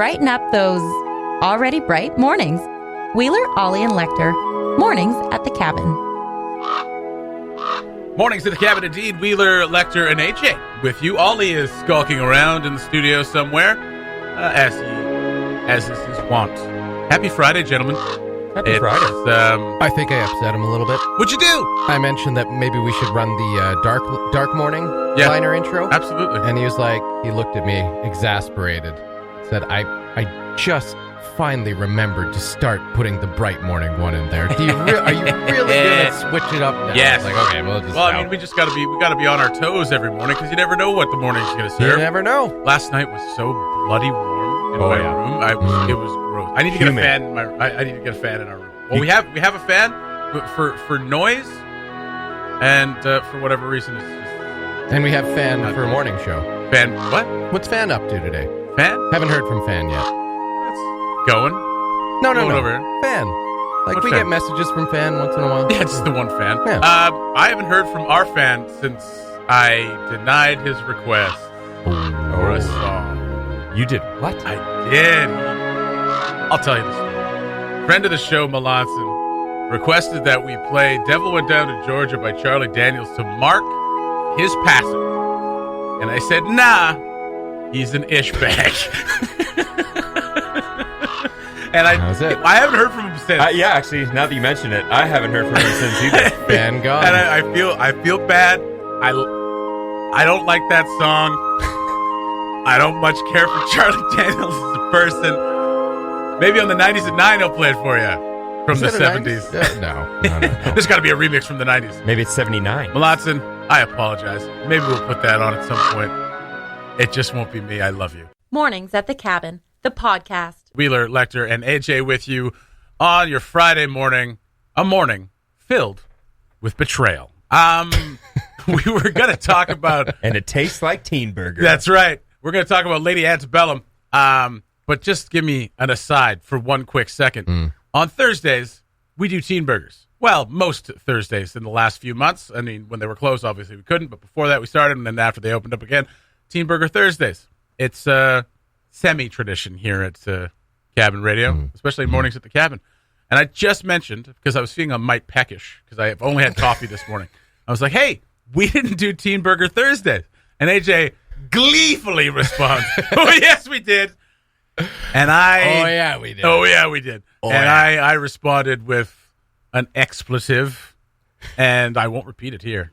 brighten up those already bright mornings. Wheeler, Ollie, and Lecter. Mornings at the Cabin. Mornings at the Cabin, indeed. Wheeler, Lecter, and AJ with you. Ollie is skulking around in the studio somewhere, as is his wont. Happy Friday, gentlemen. Happy Friday. I think I upset him a little bit. What'd you do? I mentioned that maybe we should run the dark morning liner intro. Absolutely. And he looked at me exasperated. Said, I just finally remembered to start putting the bright morning one in there. Are you really going to switch it up now? Yes. Like, okay, I mean, we gotta be on our toes every morning because you never know what the morning's going to serve. You never know. Last night was so bloody warm in my room. It was gross. I need to get a fan in I need to get a fan in our room. Well, we have a fan, but for noise and for whatever reason it's just. And we have Fan for a morning show. Fan what? What's Fan up to today? Fan? Haven't heard from Fan yet. Going? No. Over. Fan. Like, What we fan? get messages from Fan once in a while. Yeah, just the one fan. Yeah. I haven't heard from our fan since I denied his request for a song. You did what? I did. I'll tell you the story. Friend of the show, Melanson, requested that we play Devil Went Down to Georgia by Charlie Daniels to mark his passing. And I said, nah, he's an ish bag. And I haven't heard from him since. Yeah, actually, now that you mention it, I haven't heard from him since either. Fan gone. And I feel bad. I don't like that song. I don't much care for Charlie Daniels as a person. Maybe on the 90s at 9 I'll play it for you. From the 70s. No. There's got to be a remix from the 90s. Maybe it's 79. Melanson, I apologize. Maybe we'll put that on at some point. It just won't be me. I love you. Mornings at the Cabin, the podcast. Wheeler, Lecter, and AJ with you on your Friday morning. A morning filled with betrayal. We were going to talk about... And it tastes like teen burger. That's right. We're going to talk about Lady Antebellum. But just give me an aside for one quick second. On Thursdays, we do teen burgers. Well, most Thursdays in the last few months. I mean, when they were closed, obviously we couldn't. But before that, we started. And then after they opened up again, Teen Burger Thursdays. It's a semi-tradition here at Cabin Radio, especially mornings at the Cabin. And I just mentioned, because I was feeling a mite peckish, because I have only had coffee this morning. I was like, hey, we didn't do Teen Burger Thursdays. And AJ gleefully responds, oh, yes, we did. And Oh, yeah, we did. I responded with an expletive, and I won't repeat it here.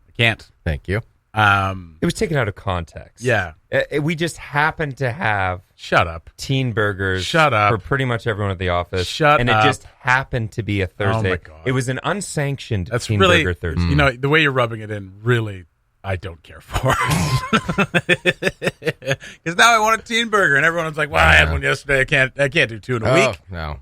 I can't. Thank you. It was taken out of context. Yeah. We just happened to have Shut up. teen burgers Shut up. for pretty much everyone at the office. Shut and up. it just happened to be a Thursday. Oh, my God. It was an unsanctioned That's Teen really, Burger Thursday. you know, the way you're rubbing it in, really, I don't care for. Because now I want a teen burger, and everyone's like, well, I had one yesterday. I can't do two in a week. No. You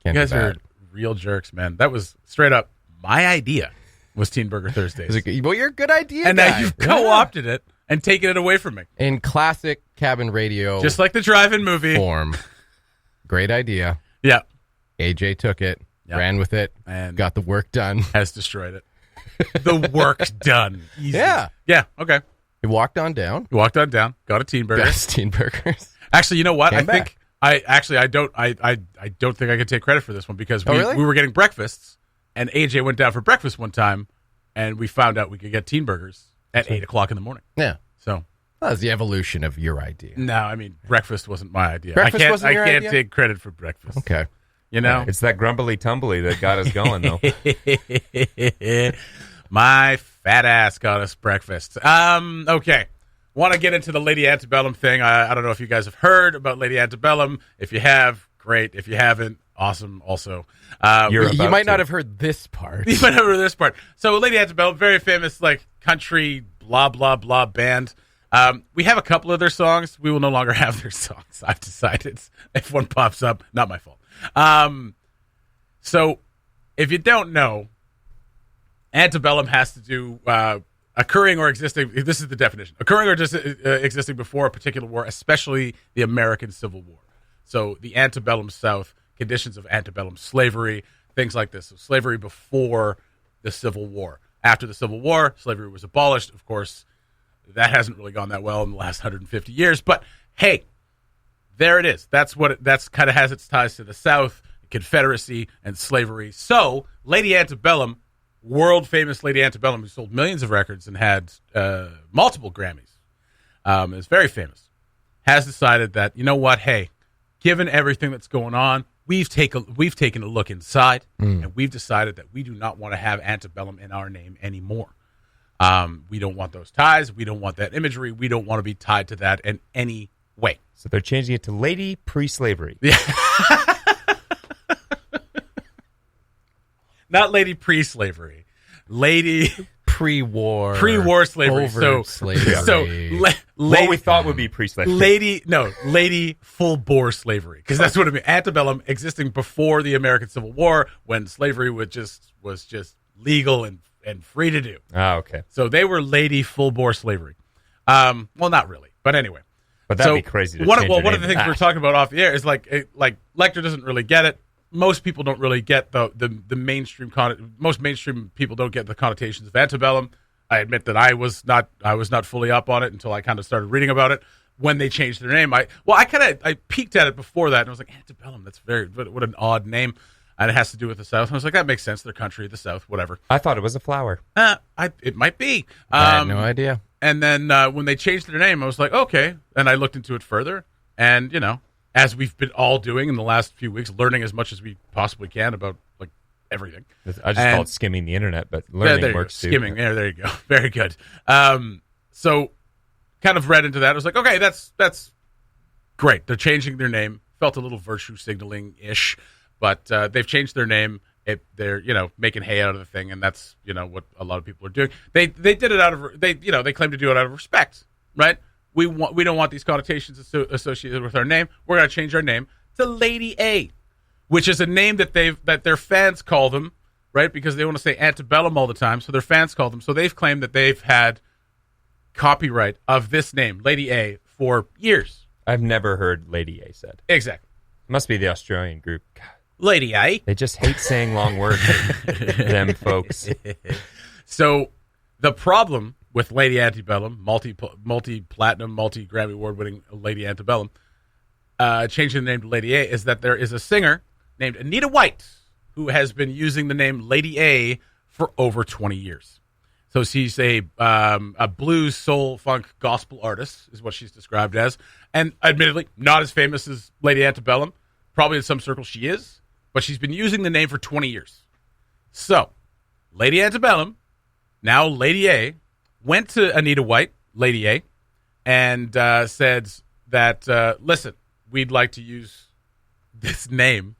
Can't guys do are that. real jerks, man. That was straight up my idea, was Teen Burger Thursdays. Well, you're a good idea, And guy. now you've co-opted it and taken it away from me. In classic Cabin Radio Just like the drive-in movie. form. Great idea. Yeah. AJ took it, Yep. ran with it, And got the work done. has destroyed it. The work done. Easy. Yeah. Yeah, okay. He walked on down. You walked on down, got a teen burger. Got his teen burgers. Actually, you know what? Came back. I don't think I can take credit for this one because really? we were getting breakfasts, and AJ went down for breakfast one time, and we found out we could get teen burgers at 8:00 in the morning. Yeah. So That was the evolution of your idea. no, I mean breakfast wasn't my idea. Breakfast wasn't your I can't idea? take credit for breakfast. Okay. You know, It's that grumbly tumbly that got us going, though. my fat ass got us breakfast. Okay. Want to get into the Lady Antebellum thing. I don't know if you guys have heard about Lady Antebellum. If you have, great. If you haven't, awesome also. You're You about might to. not have heard this part. You might have heard this part. So Lady Antebellum, very famous like country blah, blah, blah band. We have a couple of their songs. We will no longer have their songs. I've decided. If one pops up, not my fault. So if you don't know, antebellum has to do occurring or existing. This is the definition: occurring or just existing before a particular war, especially the American Civil War. So the antebellum South, conditions of antebellum slavery, things like this. So slavery before the Civil War. After the Civil War, slavery was abolished. Of course, that hasn't really gone that well in the last 150 years. But hey, there it is. That's kind of has its ties to the South, Confederacy, and slavery. So Lady Antebellum, world famous Lady Antebellum, who sold millions of records and had multiple Grammys, is very famous, has decided that, you know what, hey, given everything that's going on, we've taken a look inside, and we've decided that we do not want to have Antebellum in our name anymore. We don't want those ties. We don't want that imagery. We don't want to be tied to that in any way. So they're changing it to Lady Pre-Slavery. Yeah. Not Lady Pre-Slavery. Lady Pre-war slavery. Overt slavery. What we thought would be pre-slavery. Lady full bore slavery, because that's what it means. Antebellum existing before the American Civil War, when slavery was just legal and free to do. Ah, okay. So they were lady full bore slavery. Well, not really, but anyway. But that'd be crazy. To one change of your the name. things we're talking about off the air is like Lecter doesn't really get it. Most people don't really get the mainstream most mainstream people don't get the connotations of antebellum. I admit that I was not fully up on it until I kind of started reading about it. When they changed their name, I peeked at it before that and I was like, antebellum, that's what an odd name, and it has to do with the South. And I was like, that makes sense. Their country, the South, whatever. I thought it was a flower. It might be. I had no idea. And then when they changed their name, I was like, okay. And I looked into it further, and as we've been all doing in the last few weeks, learning as much as we possibly can about like everything. I just call it skimming the internet, but learning works too. Skimming. Yeah, there you go. Very good. So kind of read into that. I was like, okay, that's great. They're changing their name. Felt a little virtue signaling-ish, but they've changed their name. They're making hay out of the thing, and that's what a lot of people are doing. They did it out of they claim to do it out of respect, right? We don't want these connotations associated with our name. We're going to change our name to Lady A, which is a name that their fans call them, right? Because they want to say antebellum all the time, so their fans call them. So they've claimed that they've had copyright of this name, Lady A, for years. I've never heard Lady A said. Exactly. Must be the Australian group. God, Lady A. they just hate saying long words. Them folks. So the problem with Lady Antebellum, multi-platinum, multi-Grammy Award-winning Lady Antebellum, changing the name to Lady A, is that there is a singer named Anita White who has been using the name Lady A for over 20 years. So she's a blues, soul, funk, gospel artist, is what she's described as. And admittedly, not as famous as Lady Antebellum. Probably in some circles she is. But she's been using the name for 20 years. So, Lady Antebellum, now Lady A, went to Anita White, Lady A, and said that, listen, we'd like to use this name,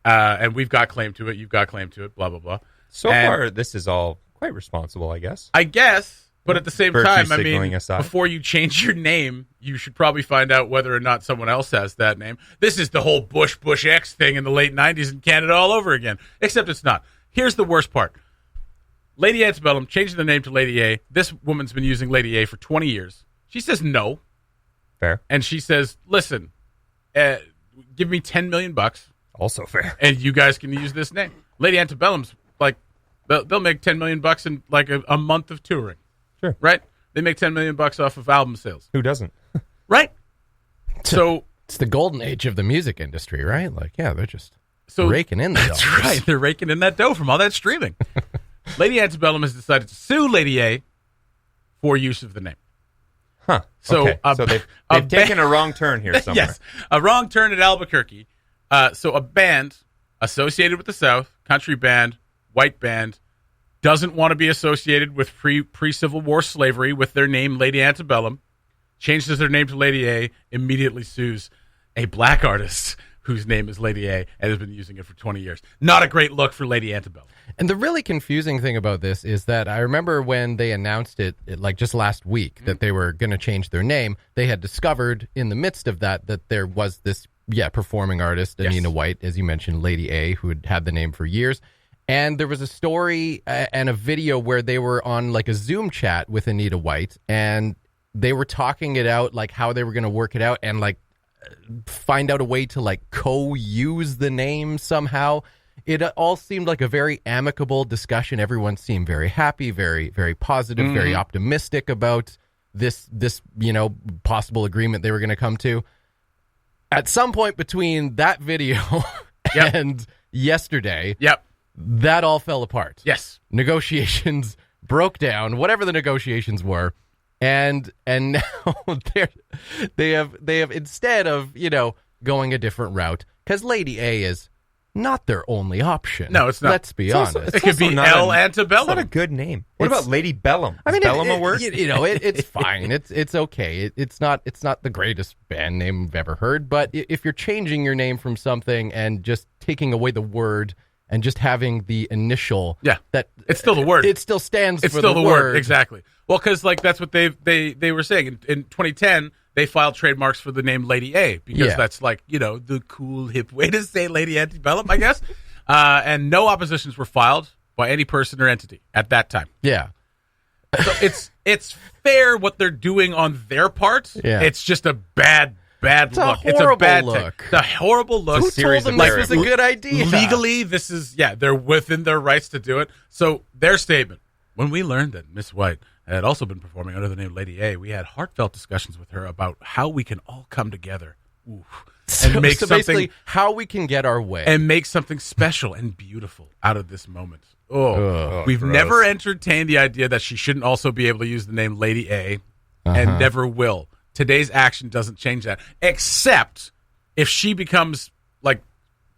and we've got claim to it, you've got claim to it, blah, blah, blah. So far, this is all quite responsible, I guess. But at the same Virtue time, signaling aside. before you change your name, you should probably find out whether or not someone else has that name. This is the whole Bush X thing in the late 90s in Canada all over again, except it's not. Here's the worst part. Lady Antebellum changing the name to Lady A. This woman's been using Lady A for 20 years. She says no. Fair. And she says, listen, give me $10 million. Also fair. And you guys can use this name. Lady Antebellum's like, they'll make $10 million in like a month of touring. Sure. Right? They make $10 million off of album sales. Who doesn't? Right? So it's the golden age of the music industry, right? Like, yeah, they're just raking in the That's dollars. right. They're raking in that dough from all that streaming. Lady Antebellum has decided to sue Lady A for use of the name. Huh. So, okay. So they've taken a wrong turn here somewhere. Yes, a wrong turn at Albuquerque. So a band associated with the South, country band, white band, doesn't want to be associated with pre-Civil War slavery with their name Lady Antebellum, changes their name to Lady A, immediately sues a black artist whose name is Lady A and has been using it for 20 years. Not a great look for Lady Antebellum. And the really confusing thing about this is that I remember when they announced it like just last week, that they were going to change their name, they had discovered in the midst of that there was this performing artist, Anita White, as you mentioned, Lady A, who had had the name for years. And there was a story and a video where they were on like a Zoom chat with Anita White, and they were talking it out, like how they were going to work it out and like find out a way to like co-use the name somehow. It all seemed like a very amicable discussion. Everyone seemed very happy, very, very positive, very optimistic about this possible agreement they were going to come to. At some point between that video and yesterday, that all fell apart. Yes. Negotiations broke down, whatever the negotiations were, and now they have instead of going a different route, because Lady A is not their only option. No, it's not. Let's be honest. It could be El Antebellum. It's not a good name. What about Lady Bellum? I mean, Bellum a word? It's fine. It's okay. It's not the greatest band name I've ever heard. But if you're changing your name from something and just taking away the word and just having the initial, that it's still the word. It still stands. It's for still the word. Exactly. Well, because that's what they were saying in 2010. They filed trademarks for the name Lady A because that's the cool hip way to say Lady Antebellum, I guess. And no oppositions were filed by any person or entity at that time. Yeah. So it's fair what they're doing on their part. Yeah. It's just a bad look. It's a bad look. It's a horrible look. Who told them this was a good idea? Legally, this is they're within their rights to do it. So their statement: when we learned that Miss White had also been performing under the name Lady A, we had heartfelt discussions with her about how we can all come together and make something, basically how we can get our way and make something special and beautiful out of this moment. We've gross. never entertained the idea that she shouldn't also be able to use the name Lady A, and never will. Today's action doesn't change that, except if she becomes like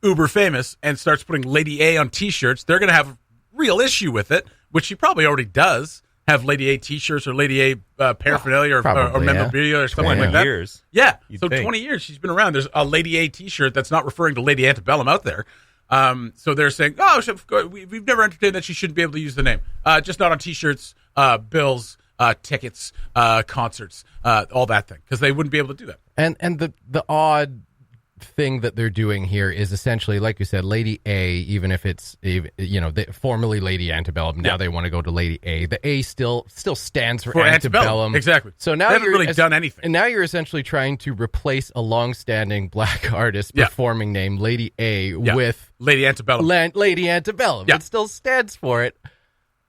uber famous and starts putting Lady A on T-shirts. They're going to have a real issue with it, which she probably already does. Have Lady A T-shirts or Lady A paraphernalia or memorabilia or something like that. Years. Yeah, You'd so think. 20 years she's been around. There's a Lady A T-shirt that's not referring to Lady Antebellum out there. So they're saying, we've never entertained that she shouldn't be able to use the name. Just not on T-shirts, bills, tickets, concerts, all that thing, because they wouldn't be able to do that. And the odd thing that they're doing here is essentially, like you said, Lady A, even if it's formerly Lady Antebellum, now they want to go to Lady A. The A still stands for Antebellum. Exactly. So now they haven't really done anything. And now you're essentially trying to replace a long-standing black artist performing name, Lady A, with Lady Antebellum. Lady Antebellum. Yeah. It still stands for it.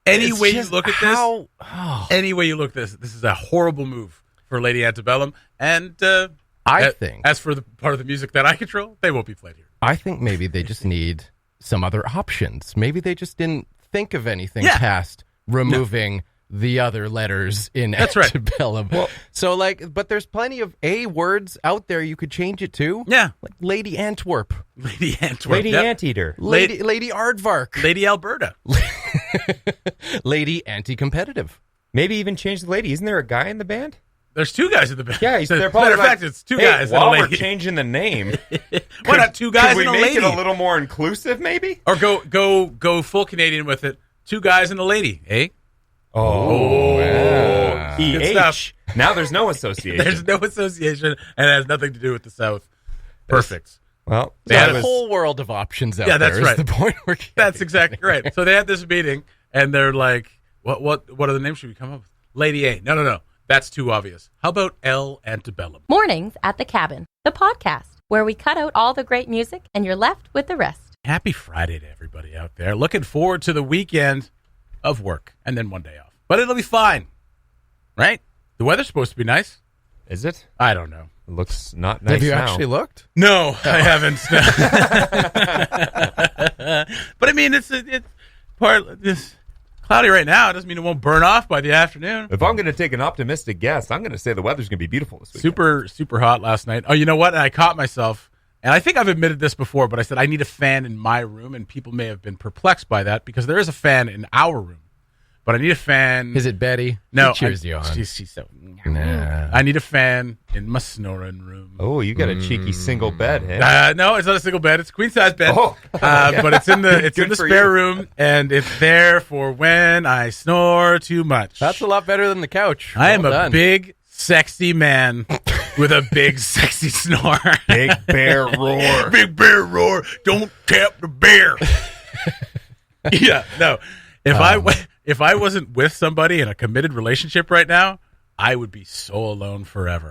Any It's way you just look at this, any way you look at this is a horrible move for Lady Antebellum. And I think, as for the part of the music that I control, they won't be played here. I think maybe they just need some other options. Maybe they just didn't think of anything past removing the other letters in Antebellum. Well, so but there's plenty of A words out there you could change it to. Yeah. Like Lady Antwerp. Lady Antwerp. Lady Anteater. Lady Aardvark. Lady Alberta. Lady Anti-Competitive. Maybe even change the lady. Isn't there a guy in the band? There's two guys in the band. Yeah, Matter of fact, it's two guys and a while lady. we're changing the name, Why not two guys could we and a make lady? it a little more inclusive, maybe? Or go full Canadian with it. Two guys and a lady, eh? Yeah. Good EH. Now there's no association. There's no association, and it has nothing to do with the South. Perfect. Well, They had a this- whole world of options out Yeah, there. that's is right. the point we're getting. That's exactly right. So they had this meeting, and they're like, "What other names should we come up with?" Lady A. No. That's too obvious. How about El Antebellum? Mornings at the Cabin, the podcast where we cut out all the great music and you're left with the rest. Happy Friday to everybody out there. Looking forward to the weekend of work and then one day off. But it'll be fine, right? The weather's supposed to be nice. is it? I don't know. It looks not nice Have you now. actually looked? No, I haven't. But I mean, it's cloudy right now. It doesn't mean it won't burn off by the afternoon. If I'm going to take an optimistic guess, I'm going to say the weather's going to be beautiful this weekend. Super hot last night. Oh, you know what? And I caught myself, and I think I've admitted this before, but I said I need a fan in my room, and people may have been perplexed by that because there is a fan in our room, but I need a fan. Is it Betty? No, She cheers you on. She's so. Nah. I need a fan in my snoring room. Oh, you got a cheeky single bed, hey? No, it's not a single bed. It's a queen size bed. Oh. But it's in the Good for spare you. room, and it's there for when I snore too much. That's a lot better than the couch. I am Well a done. big, sexy man with a big, sexy snore. Big bear roar. Big bear roar. Don't tap the bear. Yeah, no. If I wasn't with somebody in a committed relationship right now, I would be so alone forever.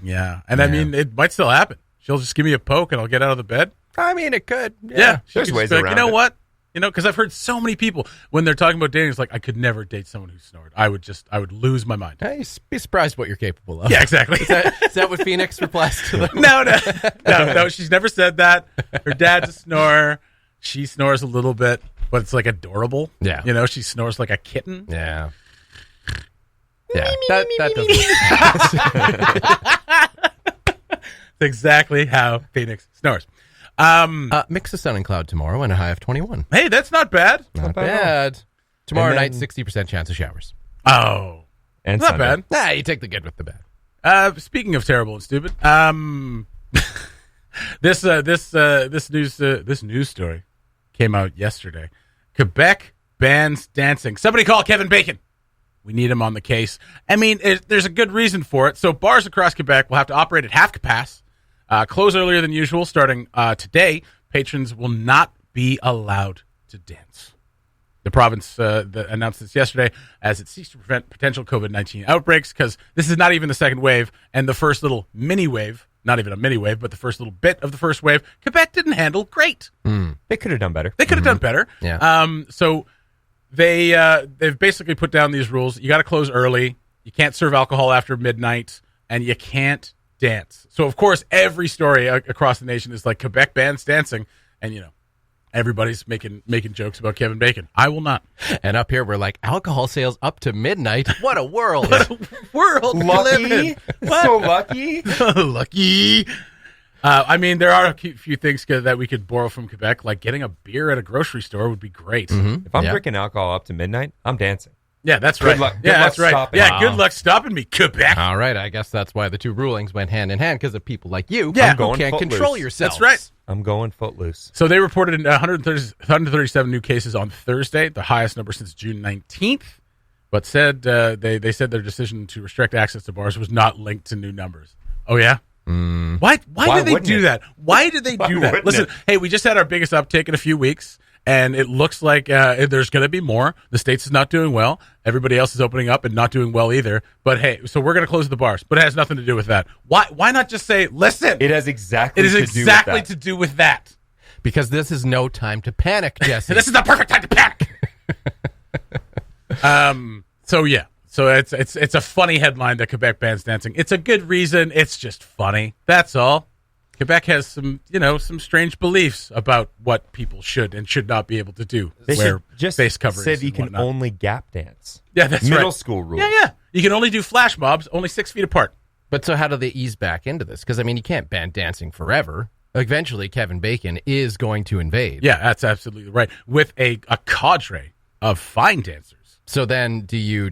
Yeah. And I mean, it might still happen. She'll just give me a poke and I'll get out of the bed. I mean, it could. Yeah. She There's could ways just be like, around you know it. what? because I've heard so many people when they're talking about dating, it's like, I could never date someone who snored. I would lose my mind. Hey, be surprised what you're capable of. Yeah, exactly. Is that what Phoenix replies to them? No. She's never said that. Her dad's a snorer. She snores a little bit, but it's like adorable. Yeah. She snores like a kitten. Yeah. Yeah. That doesn't. That's exactly how Phoenix snores. Mix of sun and cloud tomorrow and a high of 21. Hey, that's not bad. Not bad. Tomorrow then- night, 60% chance of showers. Oh, And not Sunday. bad. You take the good with the bad. Speaking of terrible and stupid, this news story came out yesterday. Quebec bans dancing. Somebody call Kevin Bacon. We need him on the case. I mean, there's a good reason for it. So bars across Quebec will have to operate at half capacity, close earlier than usual. Starting today, patrons will not be allowed to dance. The province announced this yesterday as it seeks to prevent potential COVID-19 outbreaks, because this is not even the second wave, and the first little mini wave, not even a mini wave, but the first little bit of the first wave, Quebec didn't handle great. They could have done better. They could have done better. Yeah. So they've basically put down these rules. You got to close early. You can't serve alcohol after midnight, and you can't dance. So of course, every story across the nation is like Quebec bans dancing, and everybody's making jokes about Kevin Bacon. I will not. And up here, we're like, alcohol sales up to midnight. What a world. World we live in. So lucky. Lucky. I mean, there are a few things that we could borrow from Quebec, like getting a beer at a grocery store would be great. Mm-hmm. If I'm drinking alcohol up to midnight, I'm dancing. Yeah, that's right. Good Yeah, luck that's right. stopping. Yeah, Wow. good luck stopping me, Quebec. All right. I guess that's why the two rulings went hand in hand, because of people like you Yeah. who going can't footloose. control yourselves. That's right. I'm going footloose. So they reported 137 new cases on Thursday, the highest number since June 19th, but said they said their decision to restrict access to bars was not linked to new numbers. Oh, yeah? Why did they wouldn't do it? that? Why did they do that? wouldn't Listen, it? hey, we just had our biggest uptick in a few weeks, and it looks like there's going to be more. The States is not doing well. Everybody else is opening up and not doing well either. But hey, so we're going to close the bars, but it has nothing to do with that. Why not just say, listen, It has exactly it is to exactly do with to do with that. Because this is no time to panic, Jesse. This is the perfect time to panic. So yeah. So it's a funny headline that Quebec bans dancing. It's a good reason. It's just funny. That's all. Quebec has some strange beliefs about what people should and should not be able to do. They Wear should just face coverings. said you and can whatnot. only gap dance. Yeah, that's Middle right. school rule. Yeah. You can only do flash mobs, only 6 feet apart. But so how do they ease back into this? Because, I mean, you can't ban dancing forever. Eventually, Kevin Bacon is going to invade. Yeah, that's absolutely right. With a cadre of fine dancers. So then do you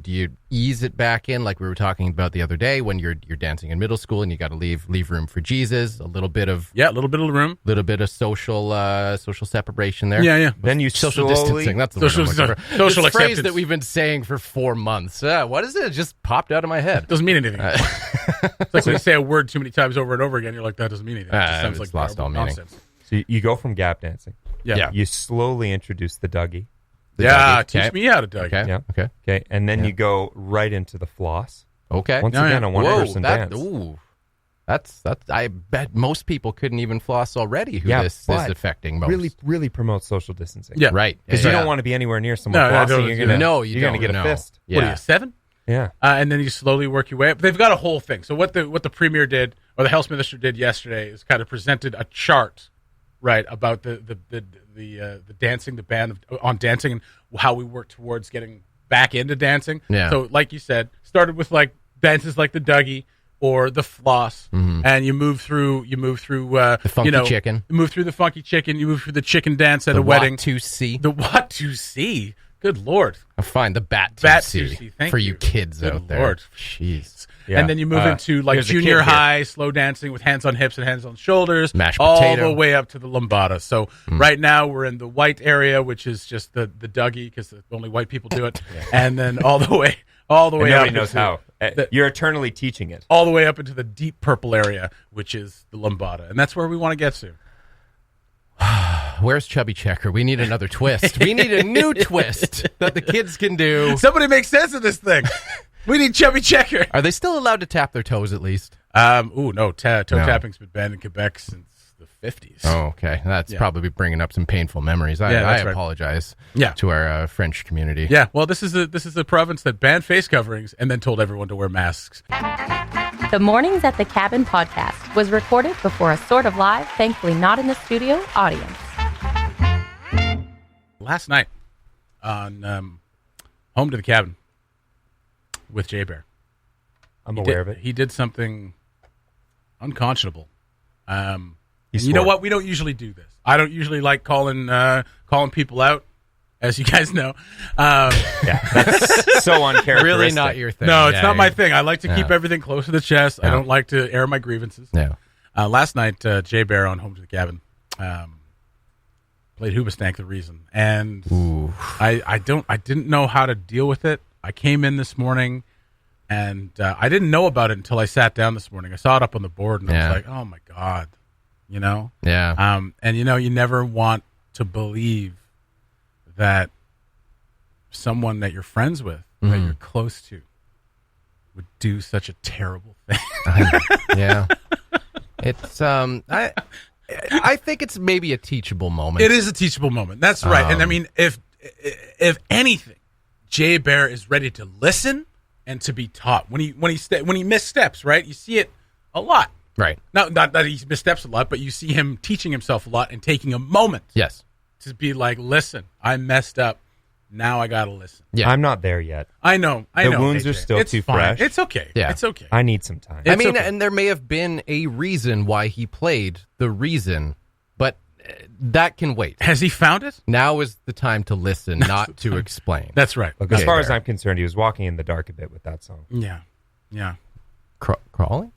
ease it back in like we were talking about the other day when you're dancing in middle school and you got to leave room for Jesus, a little bit of room. social separation there. Yeah. Then you Social slowly, distancing. That's the word I'm looking for. social This phrase acceptance. that we've been saying for 4 months. What is it? It just popped out of my head. Doesn't mean anything. It's like when you say a word too many times over and over again, you're like, that doesn't mean anything. It just sounds it's like lost all meaning. nonsense. So you go from gap dancing. Yeah. You slowly introduce the Dougie. Yeah, Dougie. teach Okay. me how to Dougie. Okay. Yeah. Okay. Okay. And then you go right into the floss. Okay. Once Yeah, again, yeah. a one-person dance. That's. I bet most people couldn't even floss already. Who Yeah, this is but affecting most. Really promotes social distancing. Yeah. Right. Because you don't want to be anywhere near someone No, I flossing. don't You're do gonna that. No, you you're gonna don't, get a no. fist. What are you, 7? Yeah. And then you slowly work your way up. They've got a whole thing. So what the premier did, or the health minister did yesterday, is kind of presented a chart, right, about the dancing, the ban on dancing, and how we work towards getting back into dancing. Yeah. So like you said, started with like dances like the Dougie or the floss, and you move through The funky chicken. You move through the funky chicken. You move through the chicken dance at The a wedding. to see. The what to see? Good Lord. Fine, the bat Bat to to see. see Thank for you you. kids Good out there. Lord. Jeez. Yeah. And then you move into like there's a kid junior here. high, slow dancing with hands on hips and hands on shoulders, Mashed all potato. the way up to the lambada. So right now we're in the white area, which is just the Dougie, because only white people do it, and then all the way And up nobody knows into how. the- You're eternally teaching it. all the way up into the deep purple area, which is the lambada, and that's where we want to get to. Where's Chubby Checker? We need another twist. We need a new twist that the kids can do. Somebody make sense of this thing. We need Chubby Checker. Are they still allowed to tap their toes at least? Toe No. tapping's been banned in Quebec since the 50s. Oh, okay. That's probably bringing up some painful memories. I that's right. apologize Yeah. to our French community. Yeah, well, this is a province that banned face coverings and then told everyone to wear masks. The Mornings at the Cabin podcast was recorded before a sort of live, thankfully not in the studio, audience. Last night on Home to the Cabin with Jay Bear. I'm aware of it. He did something unconscionable. You know what? We don't usually do this. I don't usually like calling people out, as you guys know. Yeah, that's so uncharacteristic. Really not your thing. No, it's not my thing. I like to keep everything close to the chest. Yeah. I don't like to air my grievances. Yeah. Last night, Jay Bear on Home to the Cabin played Hoobastank the Reason, and I didn't know how to deal with it. I came in this morning, and I didn't know about it until I sat down this morning. I saw it up on the board, and I was like, "Oh my god," you know. Yeah. And you never want to believe that someone that you're friends with, that you're close to, would do such a terrible thing. Yeah. It's I think it's maybe a teachable moment. It is a teachable moment. That's right. And I mean, if anything, Jay Bear is ready to listen and to be taught. When he missteps, right? You see it a lot. Right. Not that he missteps a lot, but you see him teaching himself a lot and taking a moment Yes. to be like, listen, I messed up. Now I got to listen. Yeah. I'm not there yet. I know. The wounds AJ. are still It's too fine. fresh. It's okay. Yeah. It's okay. I need some time. It's okay. and there may have been a reason why he played the reason, but that can wait. Has he found it? Now is the time to listen, not to explain. That's right. Look, as far as Bear. I'm concerned, he was walking in the dark a bit with that song. Yeah. Crawling?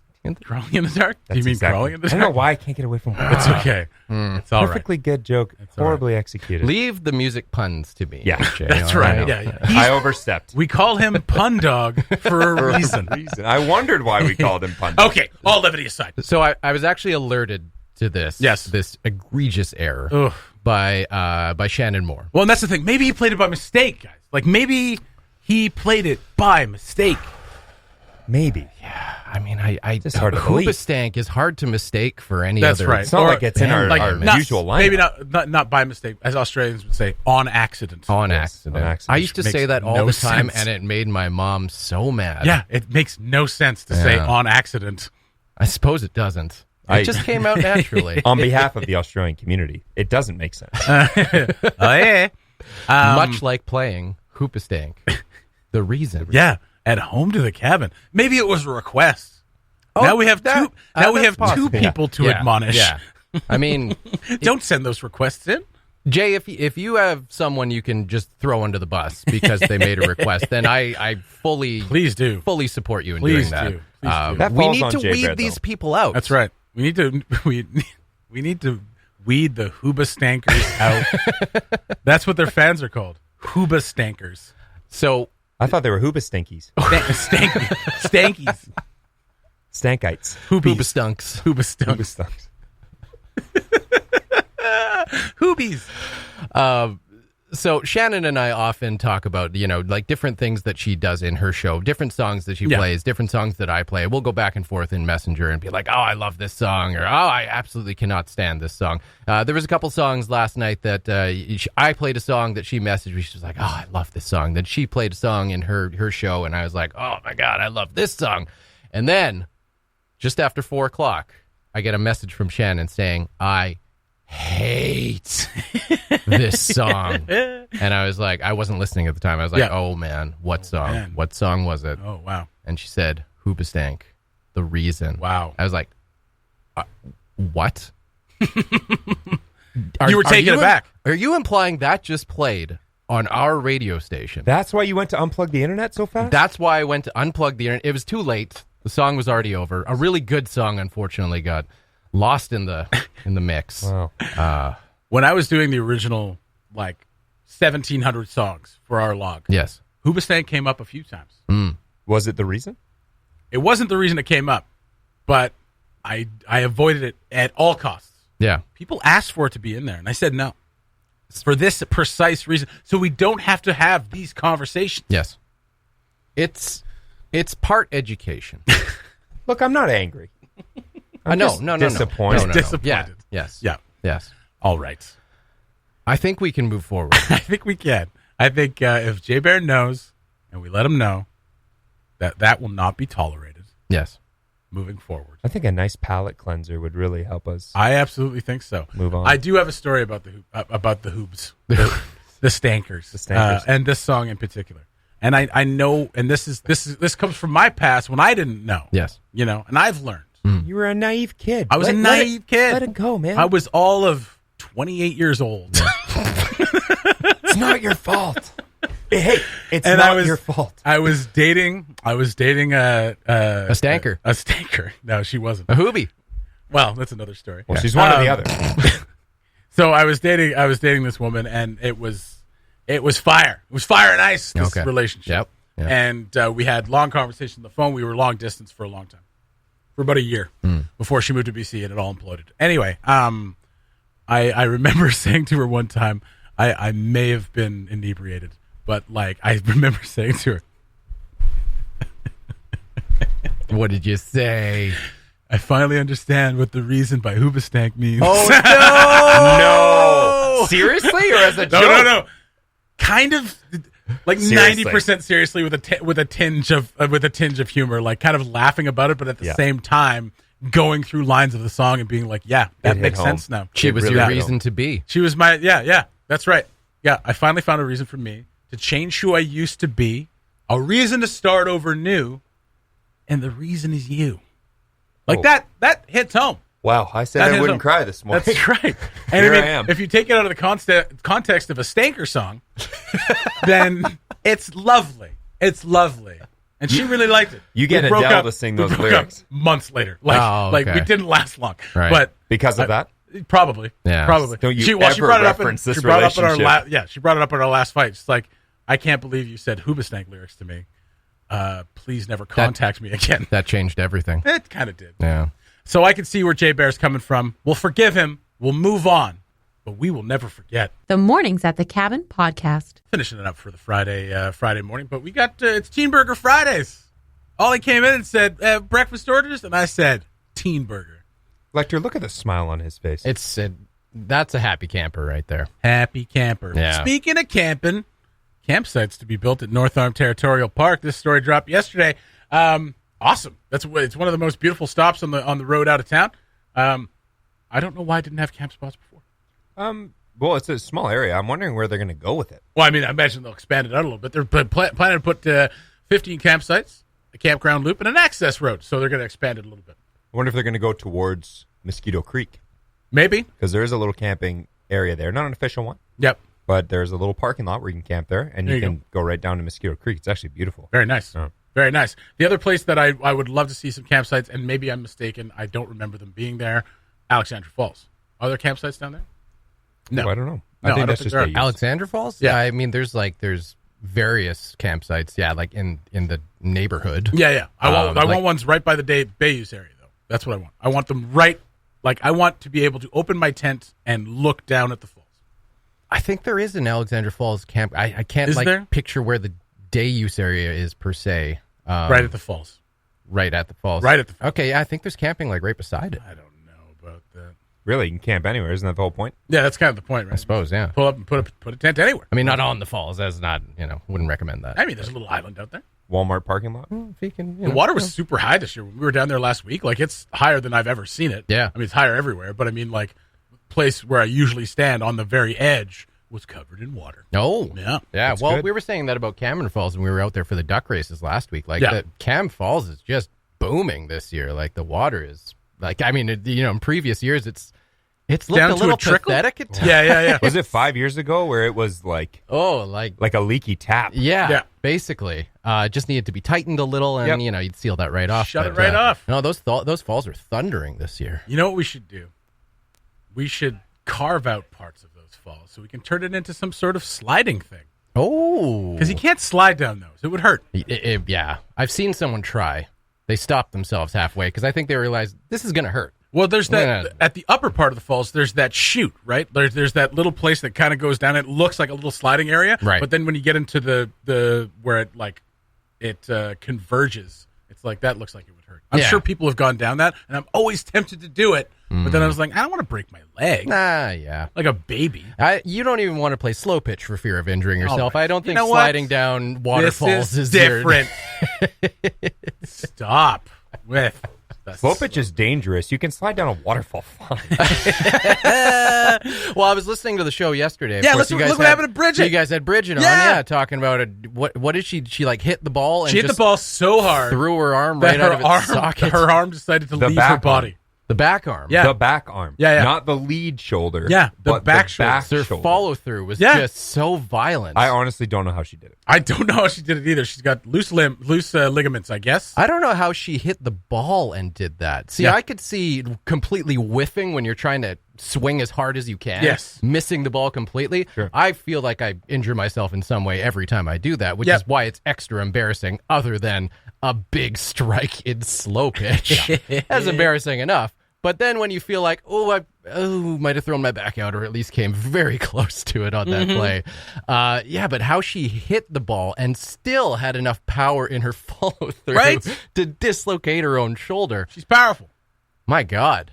Crawling in the dark? Do you That's mean exactly- crawling in the I dark? don't know why I can't get away from It's okay. It's all right. Perfectly good joke, all horribly executed. Leave the music puns to me. Yeah, Jay, That's all right. Yeah. I overstepped. We call him Pun Dog for a reason. I wondered why we called him Pun Dog. Okay, all levity aside. So I was actually alerted to this. Yes. This egregious error Ugh. by Shannon Moore. Well, and that's the thing. Maybe he played it by mistake, guys. Like, maybe he played it by mistake. Maybe. I mean, I Just hard to believe. Hoobastank is hard to mistake for any That's other. right. It's not Or- like it's in our, Like, our not- usual lineup. Maybe not by mistake, as Australians would say, on accident. On Yes, accident. on accident. I used to Makes say that all no the time, sense. and it made my mom so mad. Yeah, it makes no sense to say Yeah. on accident. I suppose it doesn't. It just came out naturally. On behalf of the Australian community, it doesn't make sense. Oh, yeah. Much like playing Hoobastank. The reason. Yeah, at Home to the Cabin. Maybe it was a request. Oh, now we have that- two. Now we that's have two possible. people to Yeah, admonish. Yeah. I mean, Don't send those requests in. Jay, if you have someone you can just throw under the bus because they made a request, then I fully Please do. fully support you in Please doing that. do. Please do. That We falls need on to Jay weed Bear, these though. people out. That's right. We need to we need to weed the Hoobastankers out. That's what their fans are called. Hoobastankers. So I thought they were Hooba-stinkies. Stankies. Stankites. Hoobies. Hoobastunks. Hoobastunks. Hoobies. So Shannon and I often talk about, like different things that she does in her show, different songs that she plays, different songs that I play. We'll go back and forth in Messenger and be like, oh, I love this song, or oh, I absolutely cannot stand this song. There was a couple songs last night that I played a song that she messaged me. She was like, oh, I love this song. Then she played a song in her show, and I was like, oh my God, I love this song. And then just after 4:00, I get a message from Shannon saying, I hate this song. And I was like, I wasn't listening at the time. I was like, oh man, what song? man. What song was it? Oh wow. And she said, Hoobastank, The Reason. Wow. I was like, what? You were taken aback. Are you implying that just played on our radio station? That's why you went to unplug the internet so fast? That's why I went to unplug the internet. It was too late. The song was already over. A really good song, unfortunately, got lost in the mix. Wow. When I was doing the original, 1,700 songs for our log, Yes. Hoobastank came up a few times. Was it the reason? It wasn't the reason it came up, but I avoided it at all costs. Yeah. People asked for it to be in there, and I said no. For this precise reason, so we don't have to have these conversations. Yes. It's part education. Look, I'm not angry. I'm No, just no. disappointed. No. Disappointed. Yes. Yeah. Yes. All right. I think we can move forward. I think we can. I think if Jay Bear knows and we let him know that will not be tolerated Yes. moving forward. I think a nice palate cleanser would really help us. I absolutely think so. Move on. I do have a story about the hoobs, the stankers, The stankers. and this song in particular. And I know, and this comes from my past when I didn't know. Yes. You know, and I've learned. You were a naive kid. I was a naive kid. Let it go, man. I was all of 28 years old. It's not your fault. Hey, it's And not your fault. I was dating a stanker. A stanker. No, she wasn't. A hoobie. Well, that's another story. Well, she's one or the other. So I was dating this woman, and it was fire. It was fire and ice, this relationship. Yep. And we had long conversations on the phone. We were long distance for a long time, for about a year before she moved to BC, and it all imploded. Anyway, I remember saying to her one time, I may have been inebriated, but like I remember saying to her, What did you say? I finally understand what the reason by hoobastank means. Oh, no! Seriously? Or as a joke? No. Kind of like Seriously. 90% seriously with a tinge of humor, like kind of laughing about it, but at the same time going through lines of the song and being like, yeah, that It makes hit sense home. now. She was really your don't. reason to be. She was my, yeah, that's right. Yeah, I finally found a reason for me to change who I used to be, a reason to start over new, and the reason is you. Like that hits home. Wow, I said That I hits wouldn't home. cry this morning. That's right. And Here I I mean, am. if you take it out of the context of a stanker song, then it's lovely. It's lovely. And she really liked it. You get We broke Adele up- to sing we those broke lyrics. up months later. Like, Oh, like okay. we didn't last long. Right. But Because of that? probably. Yeah. Probably. Don't you she ever brought it up reference this she brought it up in our relationship. she brought it up in our last fight. She's like, I can't believe you said hoobastank lyrics to me. Please never contact me again. That changed everything. It kind of did. Yeah. So I can see where Jay Bear's coming from. We'll forgive him. We'll move on. But we will never forget. The Mornings at the Cabin podcast. Finishing it up for the Friday morning. But we got, it's Teen Burger Fridays. Ollie came in and said, breakfast orders? And I said, Teen Burger. Lecter, look at the smile on his face. That's a happy camper right there. Happy camper. Yeah. Speaking of camping, campsites to be built at North Arm Territorial Park. This story dropped yesterday. Awesome. It's one of the most beautiful stops on the road out of town. I don't know why I didn't have camp spots before. Well, it's a small area. I'm wondering where they're going to go with it. Well, I mean, I imagine they'll expand it out a little bit. They're planning to put 15 campsites, a campground loop, and an access road. So they're going to expand it a little bit. I wonder if they're going to go towards Mosquito Creek, Maybe. because there is a little camping area there. Not an official one, Yep. but there's a little parking lot where you can camp there, and There you you can go right down to Mosquito Creek. It's actually beautiful. Very nice. Oh. Very nice. The other place that I would love to see some campsites, and maybe I'm mistaken, I don't remember them being there, Alexandra Falls. Are there campsites down there? No. Oh, I don't know. No, I I don't think that's think just there are. day use. Alexander Falls? Yeah. I mean, there's various campsites. Yeah, like in the neighborhood. Yeah. I want like- ones right by the Bayous area, though. That's what I want. I want them right, like I want to be able to open my tent and look down at the falls. I think there is an Alexander Falls camp. I can't Is there? picture where the day use area is per se. Right at the falls. Right at the falls. Right at the falls. Okay, yeah, I think there's camping like right beside it. I don't know about that. Really, you can camp anywhere. Isn't that the whole point? Yeah, that's kind of the point, I right? suppose, yeah. Pull up and put a tent anywhere. I mean, not on the falls. That's not, wouldn't recommend that. I mean, there's a little island out there. Walmart parking lot? If you can, The water was super high this year. When we were down there last week, like it's higher than I've ever seen it. Yeah. I mean, it's higher everywhere, but I mean, like, place where I usually stand on the very edge was covered in water. Oh, Yeah. yeah. That's Well, good. we were saying that about Cameron Falls when we were out there for the duck races last week. Like, Yeah. the Cam Falls is just booming this year. Like, the water is like, I mean, in previous years, it's looked Down a to little a trickle? pathetic at times. Yeah. Was it 5 years ago where it was like like a leaky tap? yeah, Yeah. basically, just needed to be tightened a little, and Yep. you'd seal that right off. Shut it right off. No, those falls are thundering this year. You know what we should do? We should carve out parts of those falls so we can turn it into some sort of sliding thing. Oh, Because you can't slide down those. It would hurt. yeah, I've seen someone try. They stopped themselves halfway because I think they realized this is going to hurt. Well, there's that Yeah. at the upper part of the falls. There's that chute, right? There's that little place that kind of goes down. It looks like a little sliding area, Right. But then when you get into the where it converges, it's like that looks like it would hurt. hurt. I'm Yeah. sure people have gone down that, and I'm always tempted to do it. But then I was like, I don't want to break my leg Yeah. like a baby. You don't even want to play slow pitch for fear of injuring yourself. my- I don't you think know what? sliding down waterfalls This is your- different. Stop with the Slow pitch is dangerous. You can slide down a waterfall fine. Well, I was listening to the show yesterday. Of Yeah, course, look what happened to Bridget. You guys had Bridget on, Yeah. talking about what did she like hit the ball and She hit the just ball so hard threw her arm that right out of its socket. her arm decided to The leave back her arm. body. The back arm. Yeah. The back arm. Yeah. Not the lead shoulder. Yeah, the but back the shoulder. back Their shoulder. follow through was Yeah. just so violent. I honestly don't know how she did it. I don't know how she did it either. She's got loose ligaments, I guess. I don't know how she hit the ball and did that. See, Yeah. I could see completely whiffing when you're trying to swing as hard as you can. Yes. Missing the ball completely. Sure. I feel like I injure myself in some way every time I do that, which Yep. is why it's extra embarrassing other than a big strike in slow pitch. That's embarrassing enough. But then when you feel like, might have thrown my back out or at least came very close to it on that play. But how she hit the ball and still had enough power in her follow through Right? to dislocate her own shoulder. She's powerful. My God.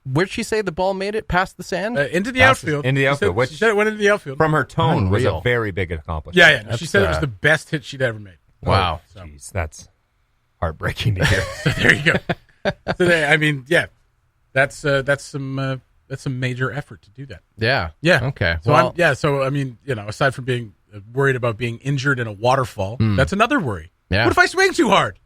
Where'd she say the ball made it past the sand? Into the Passes outfield. into the She outfield, said- which- she said it went into the outfield. From her tone was Unreal. a very big accomplishment. Yeah. She That's, said it was the best hit she'd ever made. Wow. So, Jeez, that's heartbreaking to hear. so there you go. That's some major effort to do that. Yeah. Yeah. Okay. So Well, aside from being worried about being injured in a waterfall, that's another worry. Yeah. What if I swing too hard?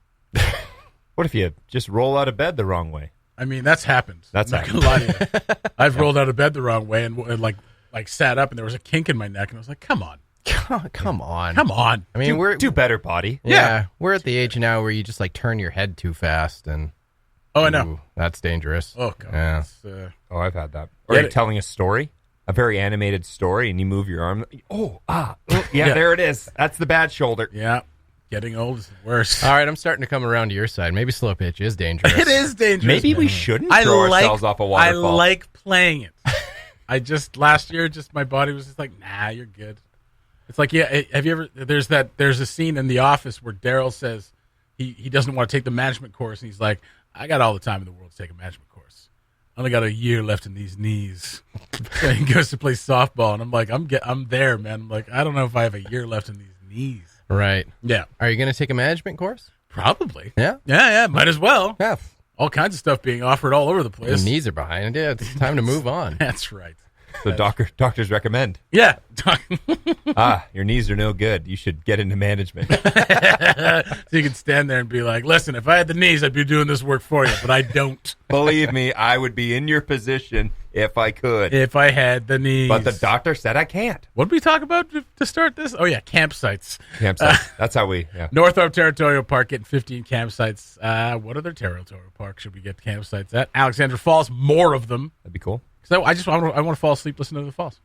What if you just roll out of bed the wrong way? I mean, that's happened. That's I'm not gonna lie to you. I've rolled out of bed the wrong way and like sat up and there was a kink in my neck and I was like, come on. come on. Come on. I mean, we're Do better, body. yeah, we're at the age now where you just like turn your head too fast and Oh, I know. ooh, that's dangerous. Oh, God. Yeah. It's, Oh, I've had that. Or Yeah, you're telling a story, a very animated story, and you move your arm. Yeah, Yeah. there it is. That's the bad shoulder. yeah. Getting old is worse. All right, I'm starting to come around to your side. Maybe slow pitch is dangerous. It is dangerous. Maybe we shouldn't throw ourselves off a waterfall. I like playing it. Last year, my body was just like, nah, you're good. It's like, yeah, have you ever, there's a scene in The Office where Daryl says he doesn't want to take the management course, and he's like, I got all the time in the world to take a management course. I only got a year left in these knees. And he goes to play softball, and I'm like, I'm there, man. I'm like, I don't know if I have a year left in these knees. Right. Yeah, Are you going to take a management course? probably. Yeah. Yeah, might as well. Yeah. All kinds of stuff being offered all over the Your place. knees are behind. Yeah, it's time to move on. That's right. So doctors recommend. Yeah. Your knees are no good. You should get into management. So you can stand there and be like, listen, if I had the knees, I'd be doing this work for you, but I don't. Believe me, I would be in your position if I could. If I had the knees. But the doctor said I can't. What did we talk about to start this? Oh, yeah, campsites. Campsite. That's how we. Yeah. Northrop Territorial Park getting 15 campsites. What other territorial park should we get campsites at? Alexandra Falls, more of them. That'd be cool. So I want to fall asleep listening to the falls.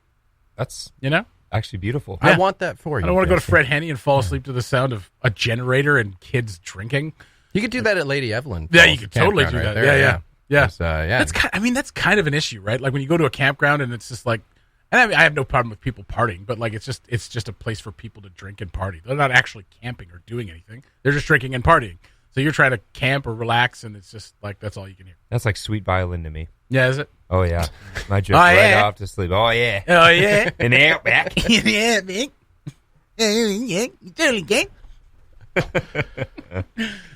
That's You know? actually beautiful. Yeah. I want that for you. I don't want to go to Jason. Fred Henny and fall asleep to the sound of a generator and kids drinking. You could do that at Lady Evelyn. Yeah, Falls you could totally do campground that. right there, Yeah. Yeah. That's kind of an issue, right? Like when you go to a campground and it's just like, and I have no problem with people partying, but like it's just a place for people to drink and party. They're not actually camping or doing anything. They're just drinking and partying. So you're trying to camp or relax, and it's just like that's all you can hear. That's like sweet violin to me. Yeah, is it? Oh yeah, I drift Oh, right yeah. off to sleep. Oh yeah, Oh yeah, in the outback. yeah, man. Yeah, you totally can.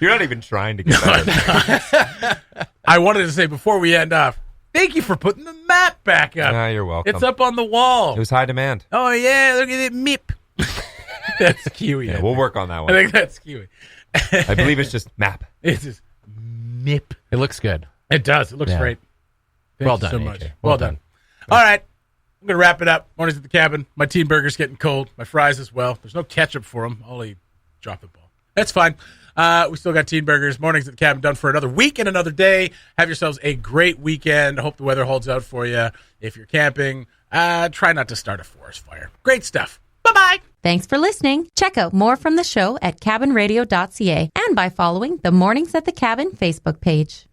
You're not even trying to get better. I wanted to say before we end off, thank you for putting the map back up. You're welcome. It's up on the wall. It was high demand. Oh yeah, look at it, Mip. That's Kiwi. Yeah, we'll work on that I one. think that's Kiwi. I believe it's just map. It's just Mip. It looks good. It does. It looks Yeah. great. Thank Well you done, so AJ. much. Well Well done. done. All right. I'm going to wrap it up. Mornings at the cabin. My teen burger's getting cold. My fries as well. There's no ketchup for them. Only drop the ball. That's fine. We still got teen burgers. Mornings at the cabin done for another week and another day. Have yourselves a great weekend. I hope the weather holds out for you. If you're camping, try not to start a forest fire. Great stuff. Bye-bye. Thanks for listening. Check out more from the show at cabinradio.ca and by following the Mornings at the Cabin Facebook page.